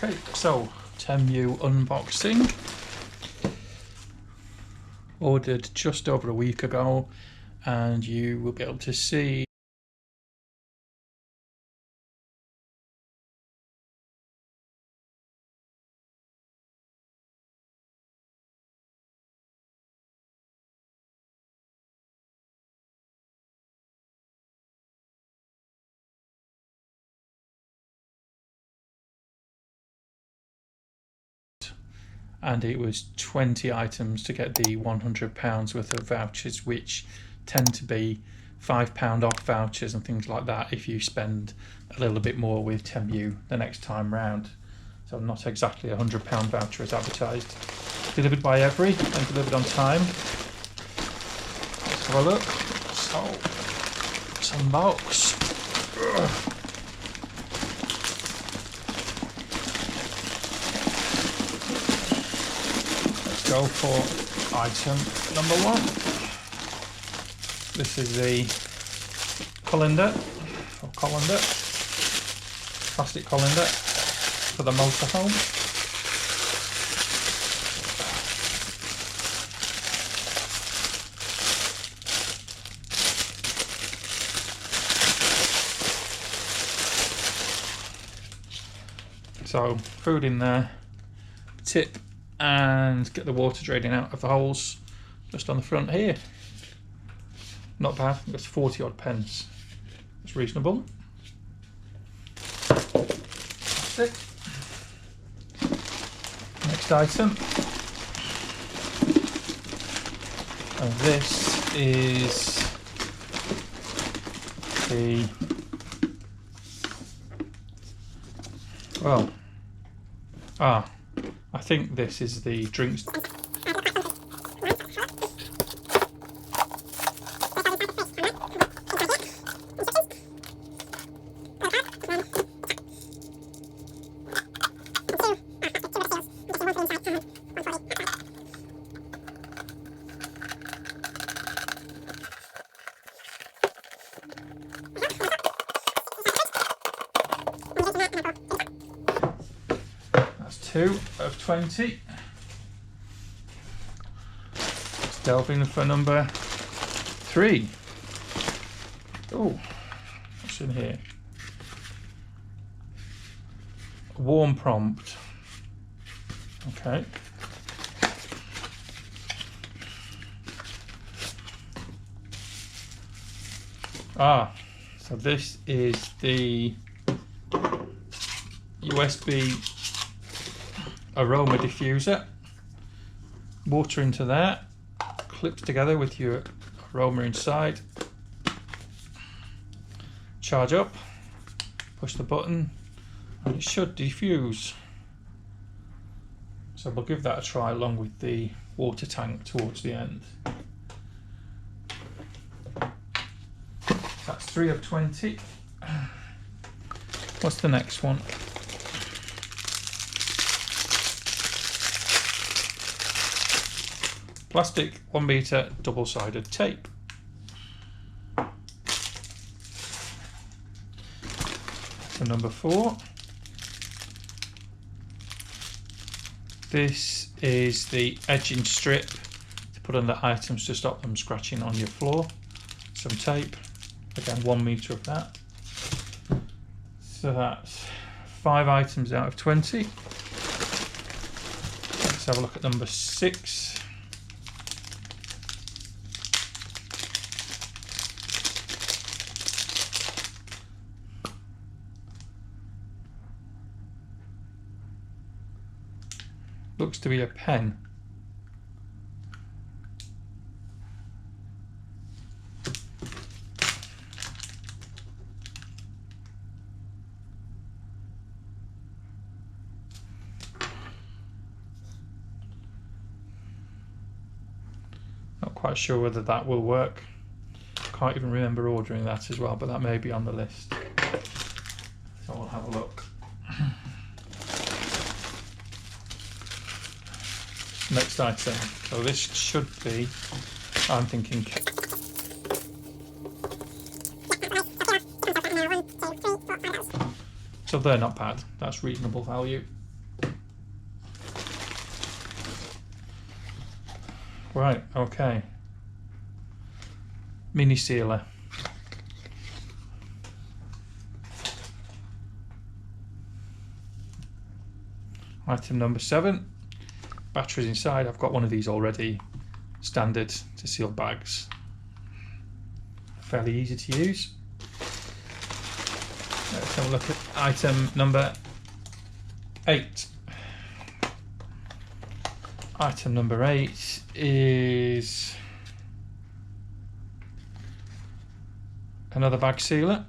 Okay, so Temu unboxing. Ordered just over a week ago, and you will be able to see and it was 20 items to get the £100 worth of vouchers, which tend to be £5 off vouchers and things like that if you spend a little bit more with Temu the next time round. So not exactly a £100 voucher as advertised. Delivered by Every and delivered on time. Let's have a look. So, let's unbox. Go for item number 1. This is the colander, plastic colander for the motorhome. So food in there, tip, and get the water draining out of the holes just on the front here. Not bad, it's 40 odd pence. It's reasonable. That's it. Next item. And this is the, well, I think this is the drinks. That's 2 of 20. Let's delve in for number 3. Oh, what's in here? A warm prompt. Okay. So this is the USB aroma diffuser. Water into there, clips together with your aroma inside. Charge up, push the button, and it should diffuse. So we'll give that a try along with the water tank towards the end. That's 3 of 20. What's the next one? Plastic 1 meter double-sided tape. So number 4. This is the edging strip to put on the items to stop them scratching on your floor. Some tape, again 1 meter of that. So that's 5 items out of 20. Let's have a look at number 6. Looks to be a pen. Not quite sure whether that will work. Can't even remember ordering that as well, but that may be on the list. So we'll have a look. Next item. So this should be, I'm thinking, so they're not bad. That's reasonable value. Right, okay. Mini sealer. Item number 7. Batteries inside. I've got one of these already. Standard to seal bags. Fairly easy to use. Let's have a look at item number 8. Item number 8 is another bag sealer.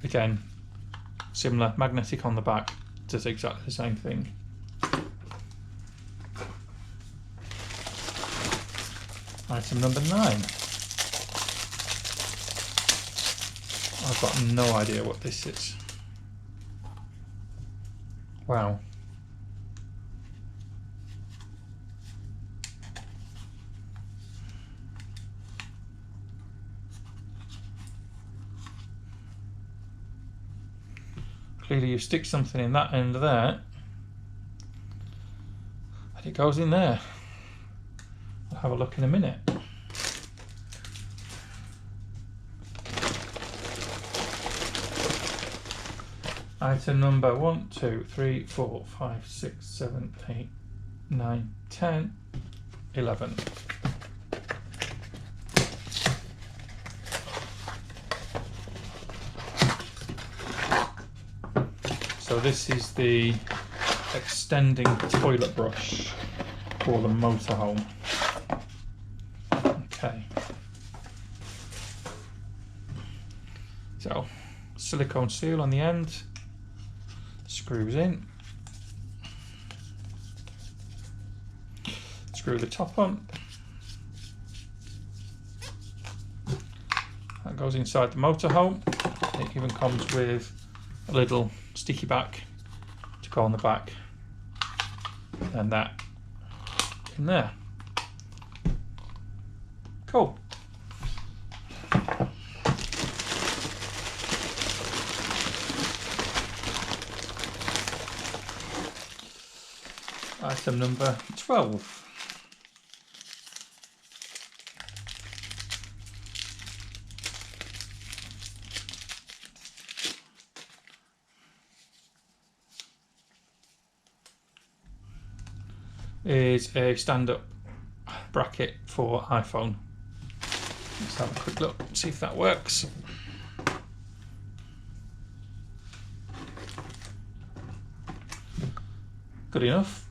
Again, similar, magnetic on the back, does exactly the same thing. Item number 9. I've got no idea what this is. Wow. Clearly you stick something in that end there and it goes in there. I'll have a look in a minute. Item number 1, 2, 3, 4, 5, 6, 7, 8, 9, 10, 11. So this is the extending toilet brush for the motorhome. Okay. So silicone seal on the end, screws in, screw the top on, that goes inside the motorhome. It even comes with a little sticky back to go on the back, and that in there. Cool. Item number 12. Is a stand-up bracket for iPhone. Let's have a quick look, see if that works. Good enough.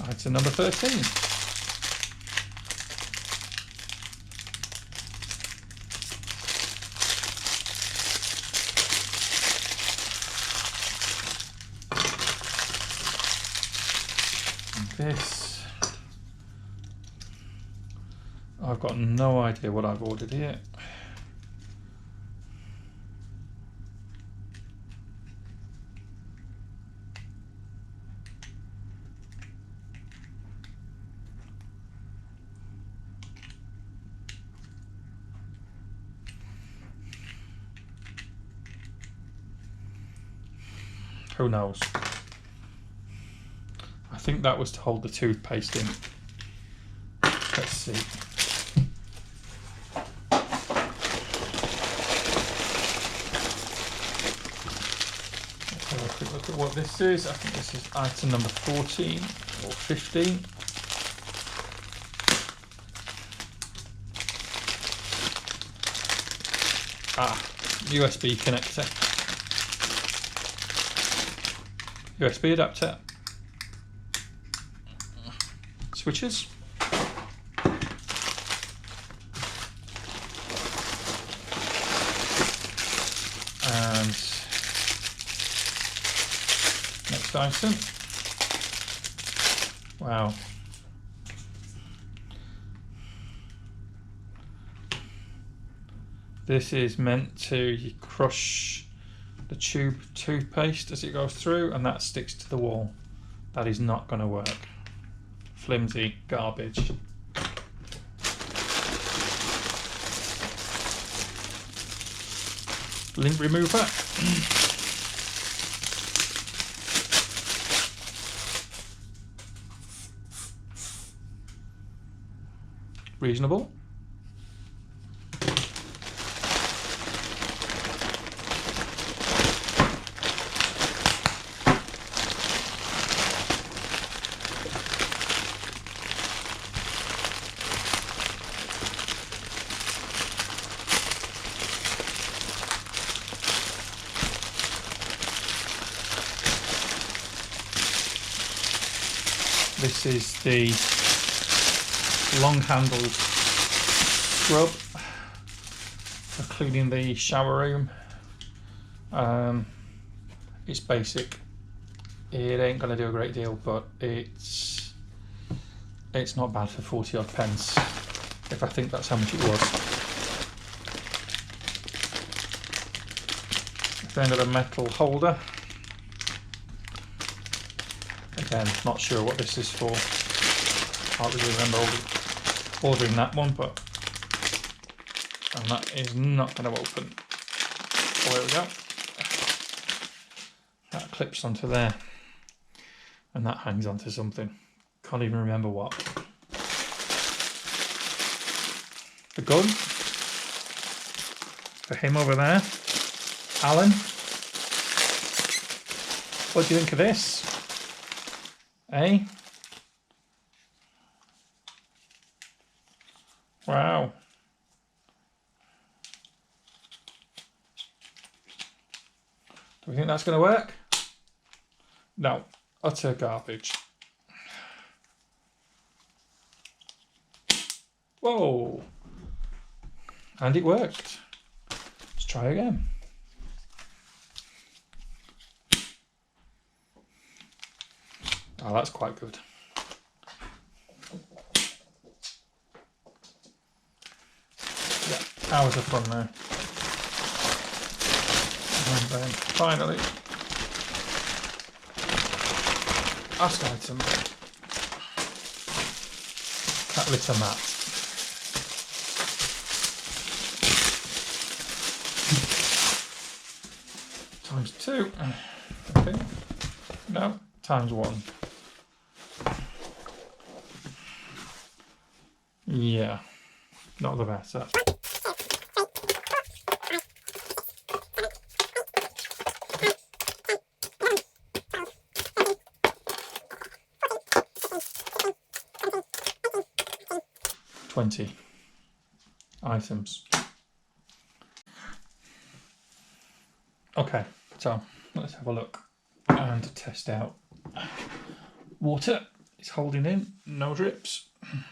Item number 13. This, I've got no idea what I've ordered here. Who knows? I think that was to hold the toothpaste in. Let's see. Let's have a quick look at what this is. I think this is item number 14 or 15. USB connector. USB adapter. Switches. And next item. Wow. This is meant to crush the tube toothpaste as it goes through, and that sticks to the wall. That is not going to work. Flimsy garbage. lint remover. Reasonable. This is the long-handled scrub for cleaning the shower room. It's basic. It ain't gonna do a great deal, but it's not bad for 40 odd pence, if I think that's how much it was. Then got a metal holder. Again, not sure what this is for. Can't really remember ordering that one, but and that is not going to open. Oh, there we go. That clips onto there, and that hangs onto something. Can't even remember what. The gun for him over there, Alan. What do you think of this? Eh? Wow. Do we think that's going to work? No, utter garbage. Whoa. And it worked. Let's try again. Oh, that's quite good. Yeah, hours of fun there. And then finally, last item, cat litter mat. Times 2, I think. No, times 1. Yeah, not the better. $20 items. Okay, so let's have a look and test out. Water is holding in, no drips.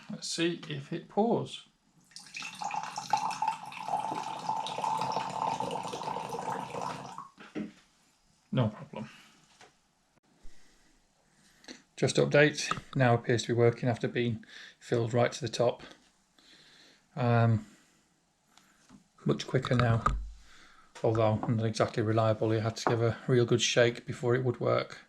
Let's see if it pours. No problem. Just update, now appears to be working after being filled right to the top. Much quicker now, although not exactly reliable. You had to give a real good shake before it would work.